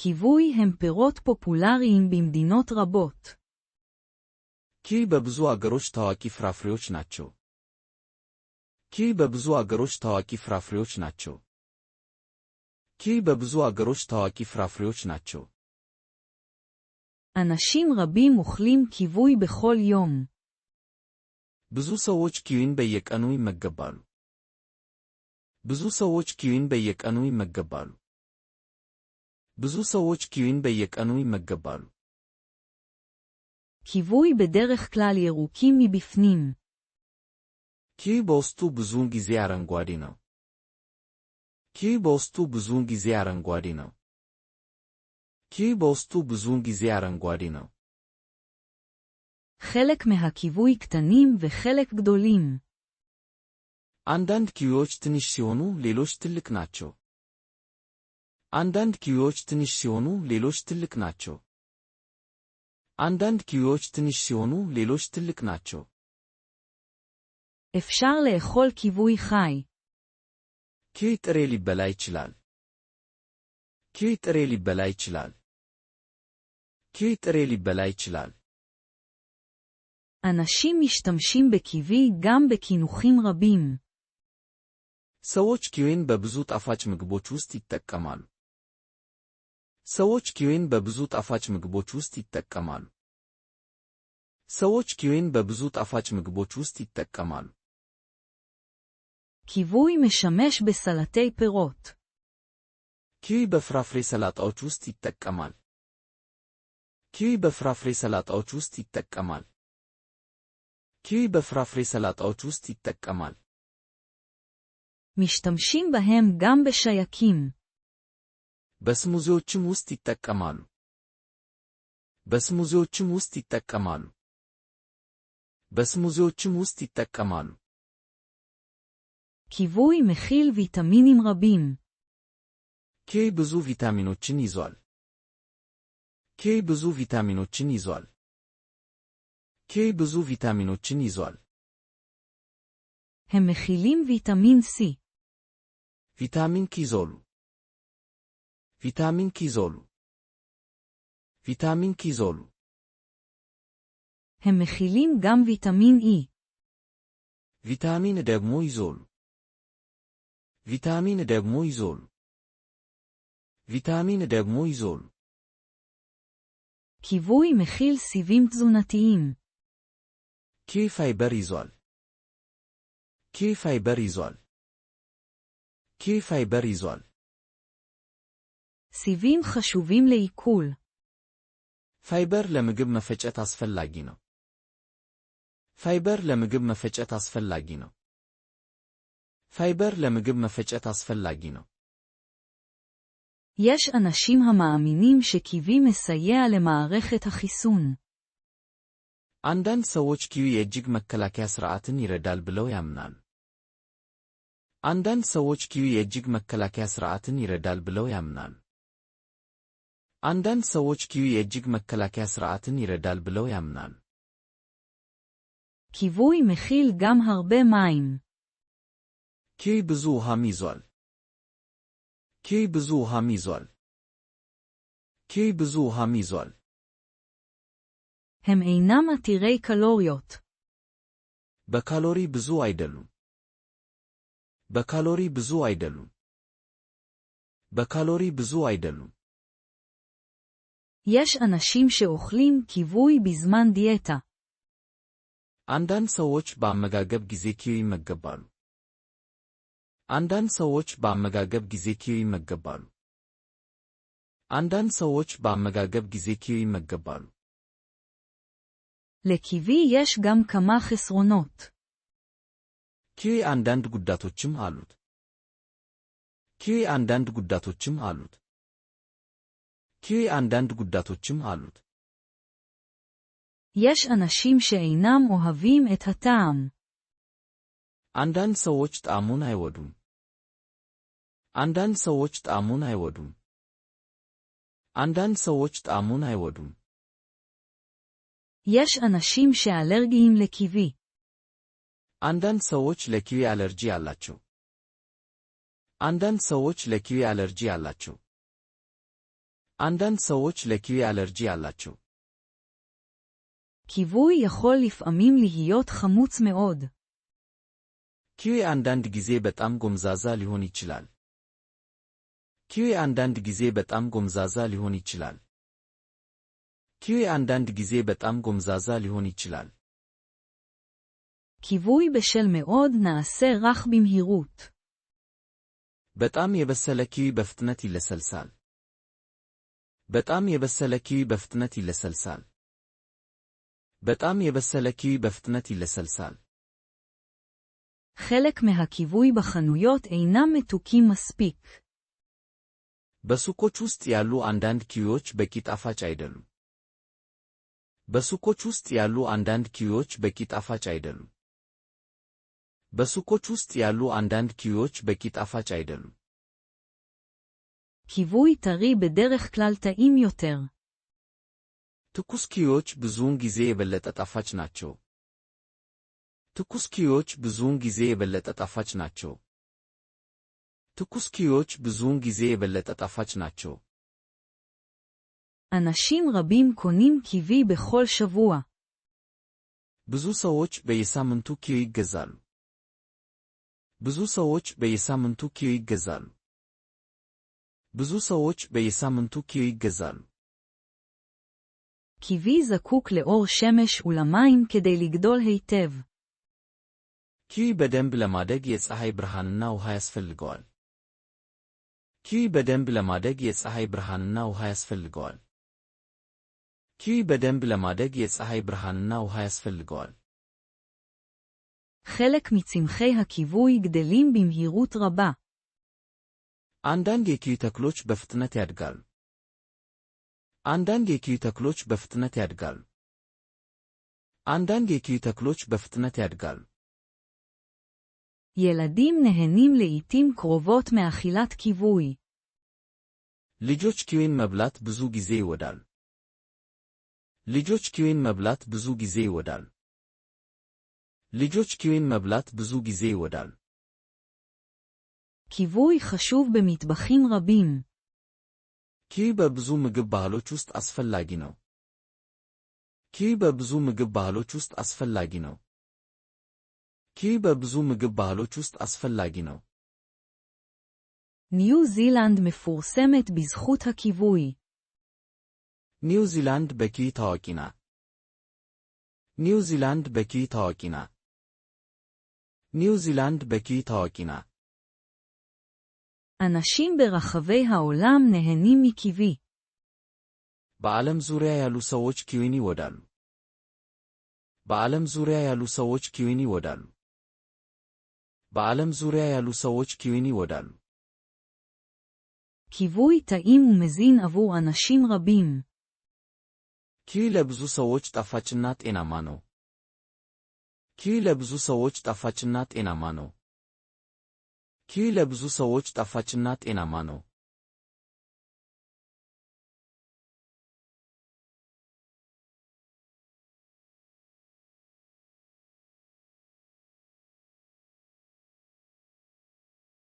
קיווי הם פירות פופולריים במדינות רבות. ኪዊ በብዙ አገሮች ታዋቂ ፍራፍሬዎች ናቸው። ኪዊ በብዙ አገሮች ታዋቂ ፍራፍሬዎች ናቸው። ኪዊ በብዙ አገሮች ታዋቂ ፍራፍሬዎች ናቸው። אנשים רבים אוכלים קיווי בכל יום. ብዙ ሰዎች ኪዊን በየቀኑ ይመገባሉ። ብዙ ሰዎች ኪዊን በየቀኑ ይመገባሉ። ብዙ ሰዎች ኪዊን በየቀኑ ይመገባሉ። קיווי בדרך כלל ירוקים מבפנים. ኪዊ በውስጡ ብዙውን ጊዜ አረንጓዴ ነው። ኪዊ በውስጡ ብዙውን ጊዜ አረንጓዴ ነው። ኪዊ በውስጡ ብዙውን ጊዜ አረንጓዴ ነው። חלק מהקיווי קטנים וחלק גדולים. አንዳንድ ኪዊዎች ትንሽ ሲሆኑ ሌሎች ትልቅ ናቸው። አንዳንድ ኪዊዎች ትንሽ ሲሆኑ ሌሎች ትልቅ ናቸው። አንዳንድ ኪዊዎች ትንሽ ሲሆኑ ሌሎች ትልቅ ናቸው። אפשר לאכול קיווי חי. ኪዊ ጥሬ ሊበላ ይችላል። ኪዊ ጥሬ ሊበላ ይችላል። ኪዊ ጥሬ ሊበላ ይችላል። אנשים משתמשים בקיווי גם בקינוחים רבים. ሰዎች ኪዊን በብዙ ጣፋጭ ምግቦች ውስጥ ይጠቀማሉ። ሰዎች ኪዊን በብዙ ጣፋጭ ምግቦች ውስጥ ይጠቀማሉ። ሰዎች ኪዊን በብዙ ጣፋጭ ምግቦች ውስጥ ይጠቀማሉ። קיווי משמש בסלטי פירות. ኪዊ በፍራፍሬ ሰላጣዎች ውስጥ ይጠቀማል። ኪዊ በፍራፍሬ ሰላጣዎች ውስጥ ይጠቀማል። ኪዊ በፍራፍሬ ሰላጣዎች ውስጥ ይጠቀማል። משתמשים בהם גם בשייקים. በስሙዚዎችም ውስጥ ይጠቀማሉ። በስሙዚዎችም ውስጥ ይጠቀማሉ። በስሙዚዎችም ውስጥ ይጠቀማሉ። קיווי מכיל ויטמינים רבים. ኪዊ ብዙ ቪታሚኖችን ይዟል። ኪዊ ብዙ ቪታሚኖችን ይዟል። ኪዊ ብዙ ቪታሚኖችን ይዟል። הם מכילים ויטמין C. ቪታሚን ኪዞሉ። ቪታሚን ኪዞሉ። ቪታሚን ኪዞሉ። הם מכילים גם ויטמין E. ቪታሚን ደግሞ ይዞሉ። ቪታሚን ደግሞ ይዞሉ። ቪታሚን ደግሞ ይዞሉ። קיווי מכיל סיבים תזונתיים. ኪዊ ፋይበር ይዟል። ኪዊ ፋይበር ይዟል። ኪዊ ፋይበር ይዟል። סיבים חשובים לעיכול. ፋይበር ለምግብ መፈጨት አስፈላጊ ነው። ፋይበር ለምግብ መፈጨት አስፈላጊ ነው። ፋይበር ለምግብ መፈጨት አስፈላጊ ነው። יש אנשים המאמינים שקיווי מסייע למערכת החיסון. አንዳንድ ሰዎች ኪዊ የእጅግ መከላከያ ሥርዓትን ይረዳል ብለው ያምናሉ። አንዳንድ ሰዎች ኪዊ የእጅግ መከላከያ ሥርዓትን ይረዳል ብለው ያምናሉ። አንዳንድ ሰዎች ኪዊ የእጅግ መከላከያ ሥርዓትን ይረዳል ብለው ያምናሉ። קיווי מכיל גם הרבה מים. ኪዊ ብዙ ውሃም ይዟል። ኪዊ ብዙ ውሃም ይዟል። ኪዊ ብዙ ውሃም ይዟል። הם אינם עתירי קלוריות. በካሎሪ ብዙ አይደሉም። በካሎሪ ብዙ አይደሉም። በካሎሪ ብዙ አይደሉም። יש אנשים שאוכלים קיווי בזמן דיאטה. አንዳንድ ሰዎች በአመጋገብ ጊዜ ኪዊ ይመገባሉ። አንዳንድ ሰዎች በአመጋገብ ጊዜ ኪዊ ይመገባሉ። አንዳንድ ሰዎች በአመጋገብ ጊዜ ኪዊ ይመገባሉ። לקיווי יש גם כמה חסרונות. ኪዊ አንዳንድ ጉዳቶችም አሉት። ኪዊ አንዳንድ ጉዳቶችም አሉት። ኪዊ አንዳንድ ጉዳቶችም አሉት። יש אנשים שאינם אוהבים את הטעם. አንዳንድ ሰዎች ጣዕሙን አይወዱም። አንዳንድ ሰዎች ጣዕሙን አይወዱም። አንዳንድ ሰዎች ጣዕሙን አይወዱም። יש אנשים שאלרגיים לקיווי. አንዳንድ ሰዎች ለኪዊ አለርጂ አላቸው። አንዳንድ ሰዎች ለኪዊ አለርጂ አላቸው። አንዳንድ ሰዎች ለኪዊ አለርጂ አላቸው። ኪዊי יכול לפעמים להיות חמוץ מאוד. ኪዊ አንዳንድ ጊዜ በጣም ጎምዛዛ ሊሆን ይችላል። ኪዊ አንዳንድ ጊዜ በጣም ጎምዛዛ ሊሆን ይችላል። ኪዊ አንዳንድ ጊዜ በጣም ጎምዛዛ ሊሆን ይችላል። ኪዊי בשל מאוד נעשה רך במהירות. በጣም የበሰለ ኪዊ በፍጥነት ይለሰልሳል። በጣም የበሰለ ኪዊ በፍጥነት ይለሰልሳል። በጣም የበሰለ ኪዊ በፍጥነት ይለሰልሳል። חלק מהכיווי בחנויות אינם מתוקים מספיק. በሱቆች ውስጥ ያሉ አንዳንድ ኪዊዎች በቂ ጣፋጭ አይደሉም። በሱቆች ውስጥ ያሉ አንዳንድ ኪዊዎች በቂ ጣፋጭ አይደሉም። በሱቆች ውስጥ ያሉ አንዳንድ ኪዊዎች በቂ ጣፋጭ አይደሉም። ኪዊי טרי בדרך כלל טעים יותר. ትኩስ ኪዊዎች ብዙውን ጊዜ የበለጠ ጣፋጭ ናቸው። ትኩስ ኪዊዎች ብዙውን ጊዜ የበለጠ ጣፋጭ ናቸው። ትኩስ ኪዊዎች ብዙውን ጊዜ የበለጠ ጣፋጭ ናቸው። אנשים רבים קונים קיווי בכל שבוע. ብዙ ሰዎች በየሳምንቱ ኪዊ ይገዛሉ። ብዙ ሰዎች በየሳምንቱ ኪዊ ይገዛሉ። ብዙ ሰዎች በየሳምንቱ ኪዊ ይገዛሉ። קיווי זקוק לאור שמש ולמים כדי לגדול היטב. ኪዊ በደንብ ለማደግ የፀሐይ ብርሃንና ውሃ ያስፈልገዋል። ኪዊ በደንብ ለማደግ የፀሐይ ብርሃንና ውሃ ያስፈልገዋል። ኪዊ በደንብ ለማደግ የፀሐይ ብርሃንና ውሃ ያስፈልገዋል። חלק מצמחי הכיווי גדלים במהירות רבה. አንዳንድ የኪዊ ተክሎች በፍጥነት ያድጋሉ። አንዳንድ የኪዊ ተክሎች በፍጥነት ያድጋሉ። አንዳንድ የኪዊ ተክሎች በፍጥነት ያድጋሉ። ילדים נהנים לעתים קרובות מאכילת קיווי. ልጆች ኪዊን መብላት ብዙ ጊዜ ይወዳሉ። ልጆች ኪዊን መብላት ብዙ ጊዜ ይወዳሉ። ልጆች ኪዊን መብላት ብዙ ጊዜ ይወዳሉ። קיווי חשוב במטבחים רבים. ኪዊ በብዙ ምግብ ባህሎች ውስጥ አስፈላጊ ነው። ኪዊ በብዙ ምግብ ባህሎች ውስጥ አስፈላጊ ነው። ኪዊ በብዙ ምግብ ባህሎች ውስጥ አስፈላጊ ነው። ኒው ዚላንድ מפורסמת בזכות הכיווי. ኒው ዚላንድ በኪዊ ታዋቂ ናት። ኒው ዚላንድ በኪዊ ታዋቂ ናት። ኒው ዚላንድ በኪዊ ታዋቂ ናት። אנשים ברחבי העולם נהנים מקיווי. በዓለም ዙሪያ ያሉ ሰዎች ኪዊን ይወዳሉ። በዓለም ዙሪያ ያሉ ሰዎች ኪዊን ይወዳሉ። በዓለም ዙሪያ ያሉ ሰዎች ኪዊን ይወዳሉ። קיווי טעים ומזין עבור אנשים רבים. ኪዊ ለብዙ ሰዎች ጣፋጭና ጤናማ ነው። ኪዊ ለብዙ ሰዎች ጣፋጭና ጤናማ ነው። ኪዊ ለብዙ ሰዎች ጣፋጭና ጤናማ ነው።